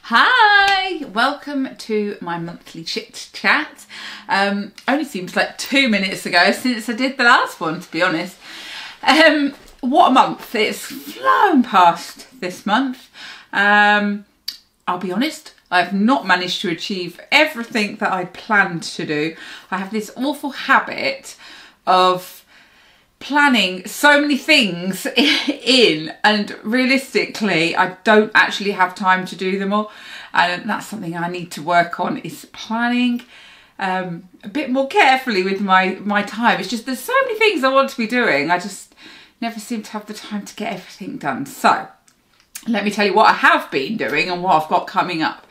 Hi, welcome to my monthly chit chat. Only seems like 2 minutes ago since I did the last one, to be honest. What a month, it's flown past this month. I'll be honest, I've not managed to achieve everything that I planned to do. I have this awful habit of planning so many things in, and realistically I don't actually have time to do them all, and that's something I need to work on, is planning a bit more carefully with my time. It's just there's so many things I want to be doing, I just never seem to have the time to get everything done. So let me tell you what I have been doing and what I've got coming up.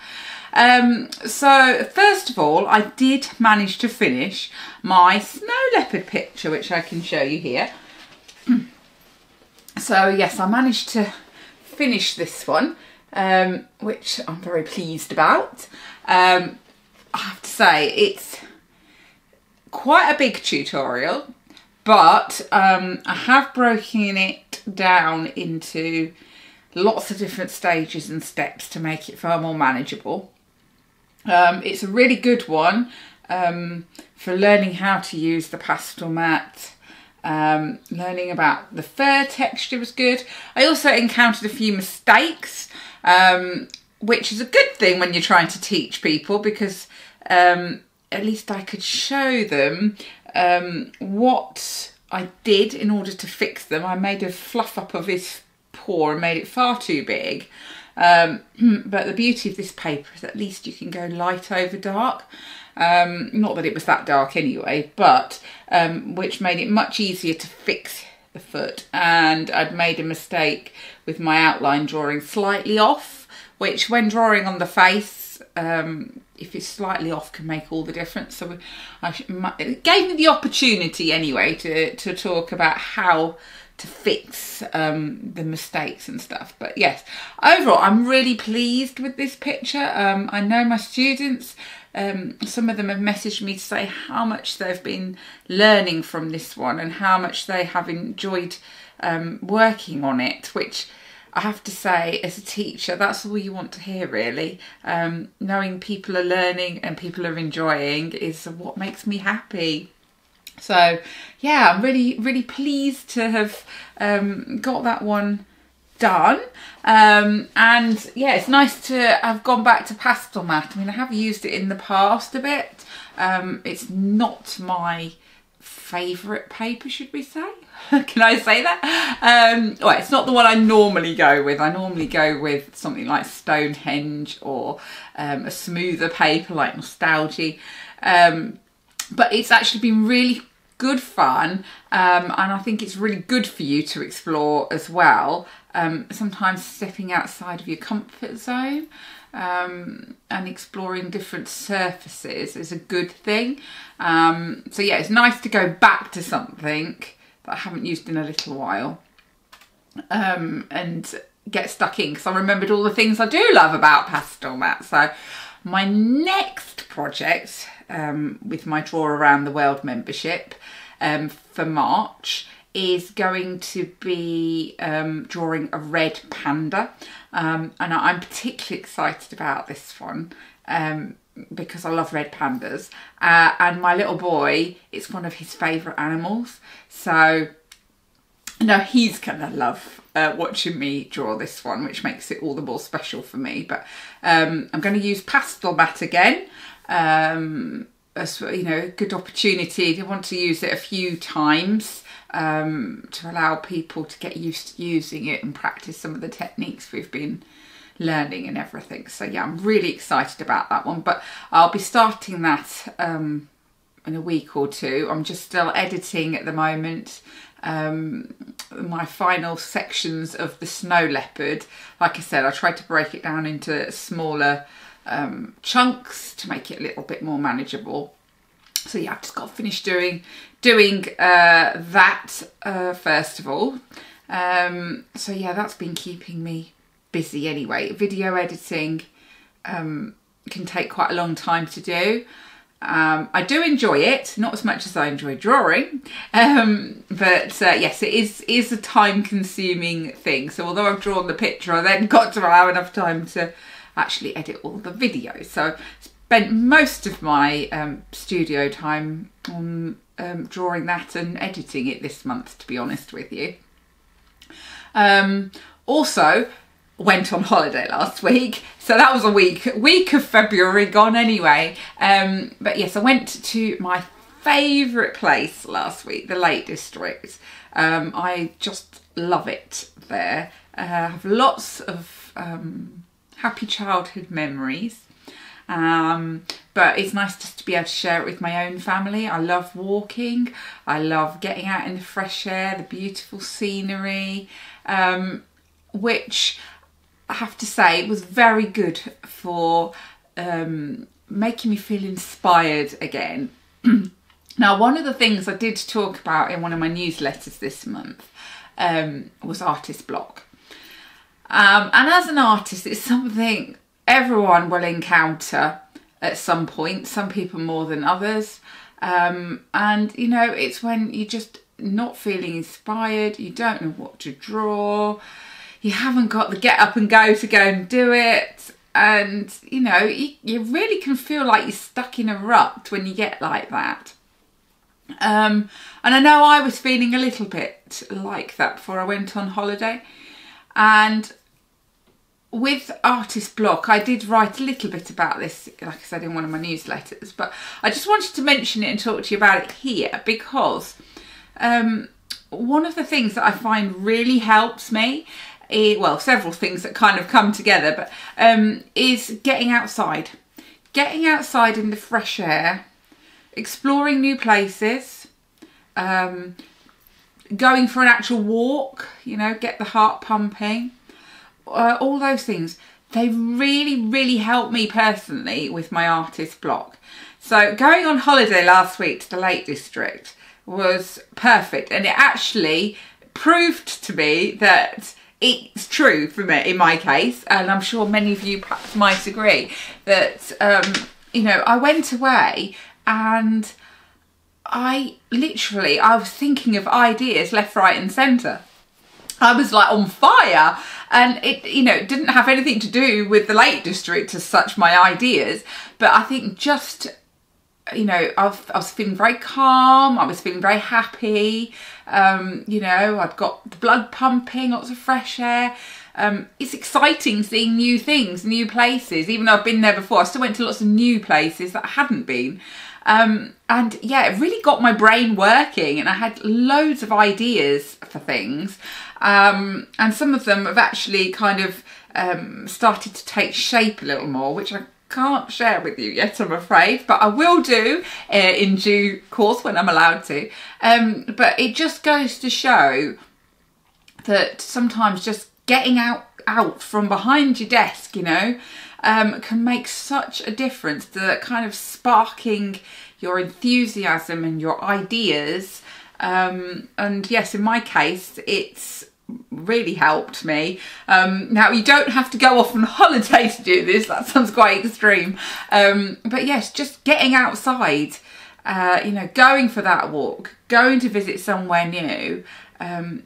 So first of all, I did manage to finish my snow leopard picture, which I can show you here. So yes, I managed to finish this one, which I'm very pleased about. I have to say it's quite a big tutorial, but I have broken it down into lots of different stages and steps to make it far more manageable. It's a really good one for learning how to use the pastel mat. Learning about the fur texture was good. I also encountered a few mistakes, which is a good thing when you're trying to teach people, because at least I could show them what I did in order to fix them. I made a fluff up of his paw and made it far too big. But the beauty of this paper is at least you can go light over dark. Not that it was that dark anyway, but which made it much easier to fix the foot. And I'd made a mistake with my outline drawing slightly off, which when drawing on the face, if it's slightly off, can make all the difference. So it gave me the opportunity anyway to talk about how to fix the mistakes and stuff. But yes, overall I'm really pleased with this picture. I know my students, some of them have messaged me to say how much they've been learning from this one and how much they have enjoyed working on it, which I have to say, as a teacher, that's all you want to hear, really. Knowing people are learning and people are enjoying is what makes me happy. So yeah, I'm really pleased to have got that one done. And yeah, it's nice to have gone back to pastel mat. I mean, I have used it in the past a bit. It's not my favourite paper, should we say? Can I say that? Well, it's not the one I normally go with. I normally go with something like Stonehenge or a smoother paper like Nostalgia. But it's actually been really good fun, and I think it's really good for you to explore as well. Sometimes stepping outside of your comfort zone and exploring different surfaces is a good thing. So yeah, it's nice to go back to something that I haven't used in a little while and get stuck in, because I remembered all the things I do love about pastel mat. So my next project with my Draw Around the World membership for March is going to be drawing a red panda, and I'm particularly excited about this one because I love red pandas, and my little boy, it's one of his favourite animals, so no, he's gonna love watching me draw this one, which makes it all the more special for me. But I'm going to use pastel mat again, as you know, a good opportunity. I want to use it a few times to allow people to get used to using it and practice some of the techniques we've been learning and everything. So yeah, I'm really excited about that one, but I'll be starting that in a week or two. I'm just still editing at the moment my final sections of the snow leopard. Like I said, I tried to break it down into smaller chunks to make it a little bit more manageable. So yeah, I've just got to finish doing that first of all. So yeah, that's been keeping me busy anyway. Video editing can take quite a long time to do. I do enjoy it, not as much as I enjoy drawing, but yes, it is a time-consuming thing. So although I've drawn the picture, I then got to allow enough time to actually edit all the videos. So I spent most of my studio time on drawing that and editing it this month, to be honest with you. Also went on holiday last week, so that was a week of February gone anyway. But yes, I went to my favourite place last week, the Lake District. I just love it there. I have lots of happy childhood memories. But it's nice just to be able to share it with my own family. I love walking. I love getting out in the fresh air, the beautiful scenery, which I have to say was very good for making me feel inspired again. Now, one of the things I did talk about in one of my newsletters this month was artist block. And as an artist, it's something everyone will encounter at some point, some people more than others. And, you know, it's when you're just not feeling inspired, you don't know what to draw, you haven't got the get up and go to go and do it. And, you know, you really can feel like you're stuck in a rut when you get like that. And I know I was feeling a little bit like that before I went on holiday. And with artist block, I did write a little bit about this, like I said, in one of my newsletters, but I just wanted to mention it and talk to you about it here because one of the things that I find really helps me, well, several things that kind of come together, but is getting outside. Getting outside in the fresh air, exploring new places, going for an actual walk, you know, get the heart pumping. All those things, they really help me personally with my artist block. So going on holiday last week to the Lake District was perfect, and it actually proved to me that it's true for me in my case, and I'm sure many of you perhaps might agree that you know, I went away and I was thinking of ideas left, right and centre. I was like on fire, and it, you know, didn't have anything to do with the Lake District as such, my ideas, but I think just, you know, I was feeling very calm, I was feeling very happy, you know, I'd got the blood pumping, lots of fresh air. It's exciting seeing new things, new places, even though I've been there before, I still went to lots of new places that I hadn't been. And yeah, it really got my brain working, and I had loads of ideas for things. And some of them have actually kind of started to take shape a little more, which I can't share with you yet, I'm afraid, but I will do in due course when I'm allowed to. But it just goes to show that sometimes just getting out from behind your desk, you know, can make such a difference to kind of sparking your enthusiasm and your ideas. And yes, in my case, it's really helped me. Now, you don't have to go off on holiday to do this, that sounds quite extreme. But yes, just getting outside, you know, going for that walk, going to visit somewhere new.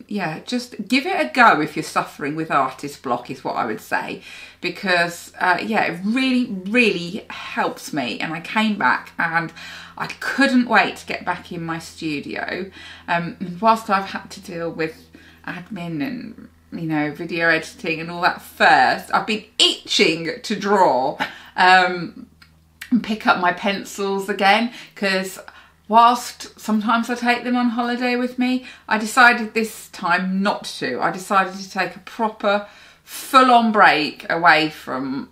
Yeah, just give it a go if you're suffering with artist block is what I would say, because yeah, it really helps me. And I came back and I couldn't wait to get back in my studio. And whilst I've had to deal with admin and, you know, video editing and all that first, I've been itching to draw and pick up my pencils again, because whilst sometimes I take them on holiday with me, I decided this time not to. I decided to take a proper full-on break away from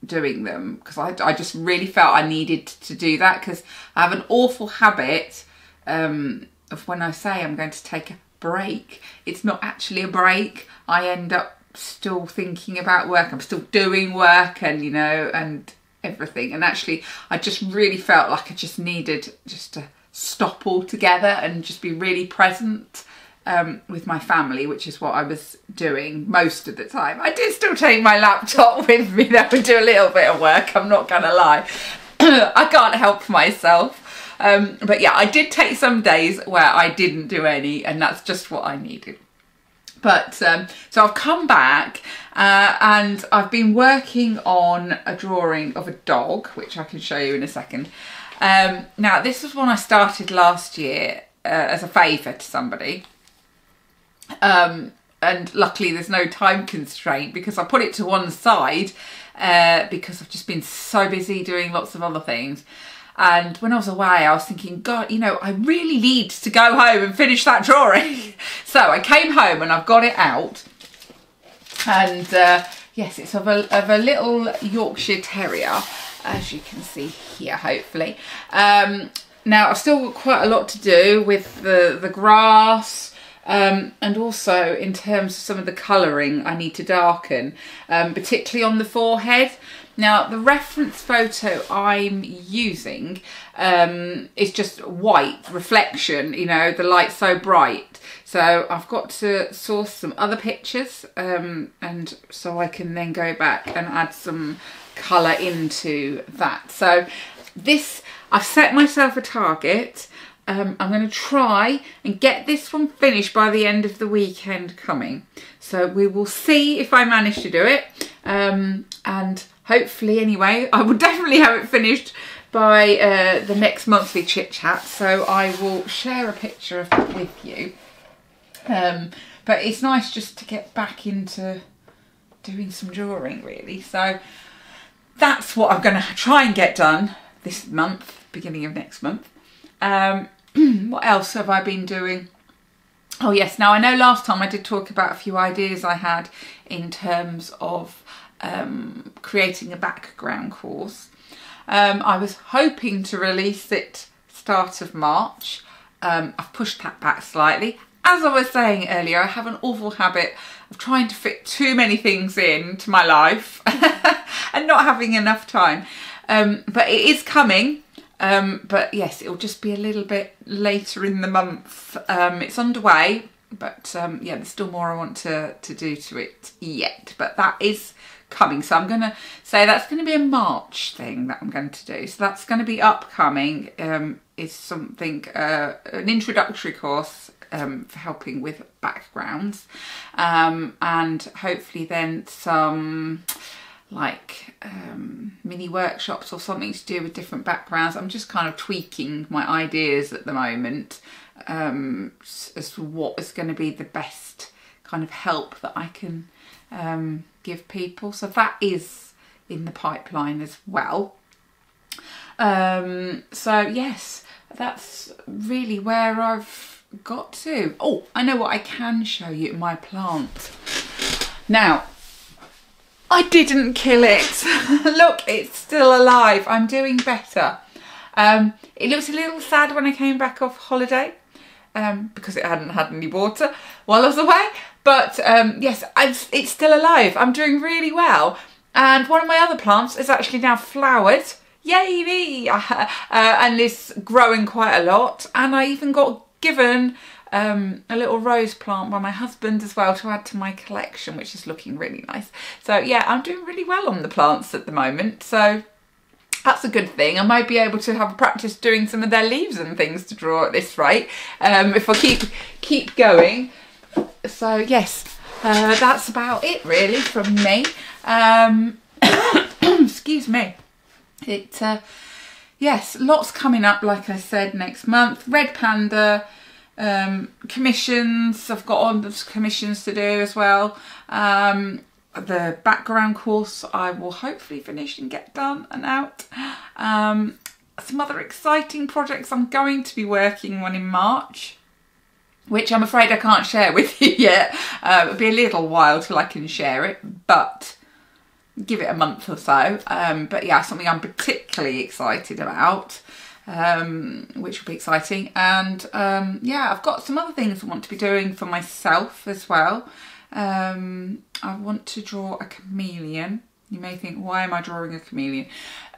doing them, because I just really felt I needed to do that, because I have an awful habit of when I say I'm going to take a break, it's not actually a break. I end up still thinking about work, I'm still doing work, and, you know, and everything. And actually I just really felt like I just needed just to stop altogether and just be really present with my family, which is what I was doing most of the time. I did still take my laptop with me though and do a little bit of work, I'm not gonna lie. I can't help myself. But yeah, I did take some days where I didn't do any, and that's just what I needed. But so I've come back and I've been working on a drawing of a dog, which I can show you in a second. Now this was one I started last year as a favour to somebody. And luckily there's no time constraint because I put it to one side because I've just been so busy doing lots of other things. And when I was away, I was thinking, God, you know, I really need to go home and finish that drawing. So I came home and I've got it out. And yes, it's of a little Yorkshire Terrier, as you can see here, hopefully. Now, I've still got quite a lot to do with the grass. And also in terms of some of the colouring I need to darken, particularly on the forehead. Now the reference photo I'm using is just white reflection, you know, the light's so bright. So I've got to source some other pictures and so I can then go back and add some colour into that. So this, I've set myself a target. I'm going to try and get this one finished by the end of the weekend coming. So we will see if I manage to do it. And hopefully anyway, I will definitely have it finished by the next monthly chit chat. So I will share a picture of it with you. But it's nice just to get back into doing some drawing really. So that's what I'm going to try and get done this month, beginning of next month. What else have I been doing? Oh yes, now I know last time I did talk about a few ideas I had in terms of creating a background course. I was hoping to release it start of March. I've pushed that back slightly. As I was saying earlier, I have an awful habit of trying to fit too many things into my life and not having enough time. But it is coming. But yes, it'll just be a little bit later in the month. It's underway, but yeah, there's still more I want to do to it yet. But that is coming. So I'm going to say that's going to be a March thing that I'm going to do. So that's going to be upcoming. Is something, an introductory course for helping with backgrounds. And hopefully then some like mini workshops or something to do with different backgrounds. I'm just kind of tweaking my ideas at the moment as to what is going to be the best kind of help that I can give people. So that is in the pipeline as well. So yes, that's really where I've got to. Oh, I know what I can show you, my plant. Now, I didn't kill it. Look, it's still alive. I'm doing better. It looked a little sad when I came back off holiday because it hadn't had any water while I was away. But yes, it's still alive. I'm doing really well. And one of my other plants is actually now flowered. Yay me! And it's growing quite a lot. And I even got given a little rose plant by my husband as well to add to my collection, which is looking really nice. So yeah, I'm doing really well on the plants at the moment. So that's a good thing. I might be able to have a practice doing some of their leaves and things to draw at this rate if I keep going. So yes, that's about it really from me. Excuse me. Yes, lots coming up, like I said, next month. Red Panda, commissions. I've got all the commissions to do as well. The background course I will hopefully finish and get done and out. Some other exciting projects I'm going to be working on in March, which I'm afraid I can't share with you yet. It'll be a little while till I can share it, but give it a month or so. But yeah, something I'm particularly excited about, which will be exciting. And yeah, I've got some other things I want to be doing for myself as well. I want to draw a chameleon. You may think, why am I drawing a chameleon?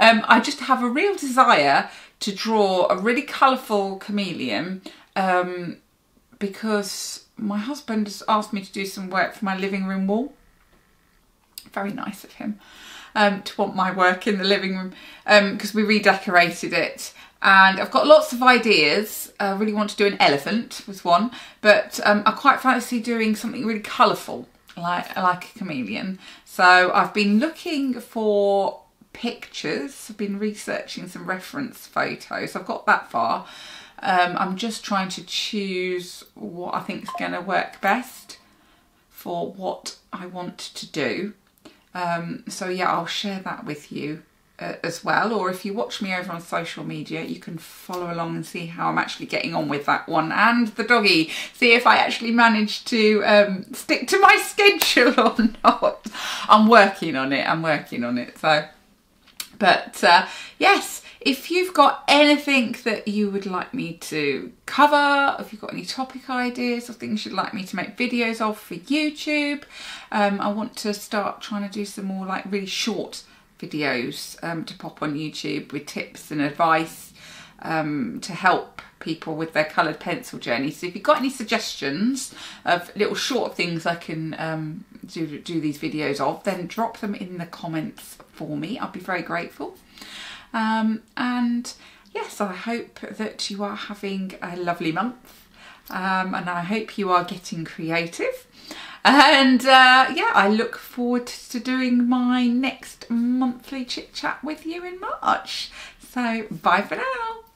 I just have a real desire to draw a really colourful chameleon because my husband has asked me to do some work for my living room wall. Very nice of him to want my work in the living room because we redecorated it And I've got lots of ideas. I really want to do an elephant was one, but I quite fancy doing something really colourful, like a chameleon. So I've been looking for pictures. I've been researching some reference photos. I've got that far. I'm just trying to choose what I think is going to work best for what I want to do. So yeah, I'll share that with you as well, or if you watch me over on social media, you can follow along and see how I'm actually getting on with that one and the doggy, see if I actually manage to stick to my schedule or not. I'm working on it, so, but yes, if you've got anything that you would like me to cover, if you've got any topic ideas or things you'd like me to make videos of for YouTube, I want to start trying to do some more like really short videos to pop on YouTube with tips and advice to help people with their coloured pencil journey. So if you've got any suggestions of little short things I can do these videos of, then drop them in the comments for me. I'll be very grateful. And yes, I hope that you are having a lovely month, and I hope you are getting creative. And yeah, I look forward to doing my next monthly chit chat with you in March. So bye for now.